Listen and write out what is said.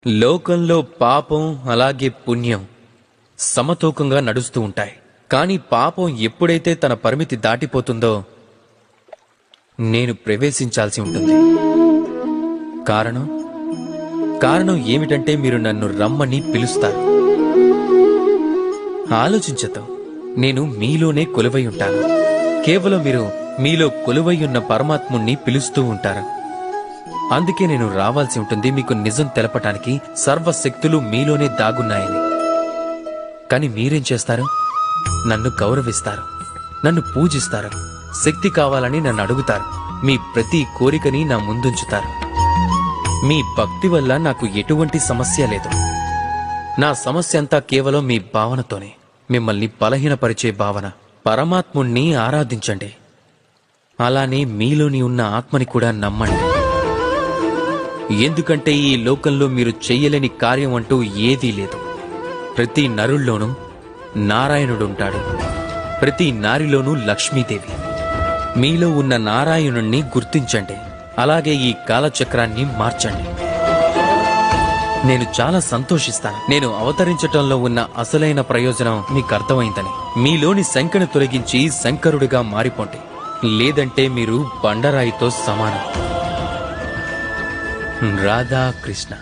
లోకంలో పాపం అలాగే పుణ్యం సమతూకంగా నడుస్తూ ఉంటాయి. కానీ పాపం ఎప్పుడైతే తన పరిమితి దాటిపోతుందో నేను ప్రవేశించాల్సి ఉంటుంది. కారణం ఏమిటంటే మీరు నన్ను రమ్మని పిలుస్తారు. ఆలోచించదు, నేను మీలోనే కొలువై ఉంటాను. కేవలం మీరు మీలో కొలువై ఉన్న పరమాత్ముణ్ణి పిలుస్తూ ఉంటారు. అందుకే నేను రావాల్సి ఉంటుంది మీకు నిజం తెలపటానికి. సర్వశక్తులు మీలోనే దాగున్నాయని. కాని మీరేం చేస్తారు? నన్ను గౌరవిస్తారు, నన్ను పూజిస్తారు, శక్తి కావాలని నన్ను అడుగుతారు, మీ ప్రతి కోరికని నా ముందుంచుతారు. మీ భక్తి వల్ల నాకు ఎటువంటి సమస్య లేదు. నా సమస్య అంతా కేవలం మీ భావనతోనే. మిమ్మల్ని బలహీనపరిచే భావన. పరమాత్ముణ్ణి ఆరాధించండి, అలానే మీలోని ఉన్న ఆత్మని కూడా నమ్మండి. ఎందుకంటే ఈ లోకంలో మీరు చెయ్యలేని కార్యం అంటూ ఏదీ లేదు. ప్రతి నరుల్లోనూ నారాయణుడుంటాడు, ప్రతి నారిలోనూ లక్ష్మీదేవి. మీలో ఉన్న నారాయణుణ్ణి గుర్తించండి, అలాగే ఈ కాలచక్రాన్ని మార్చండి. నేను చాలా సంతోషిస్తాను. నేను అవతరించటంలో ఉన్న అసలైన ప్రయోజనం మీకు అర్థమైందని. మీలోని శంకను తొలగించి శంకరుడిగా మారిపోండి, లేదంటే మీరు బండరాయితో సమానం. రాధాకృష్ణ.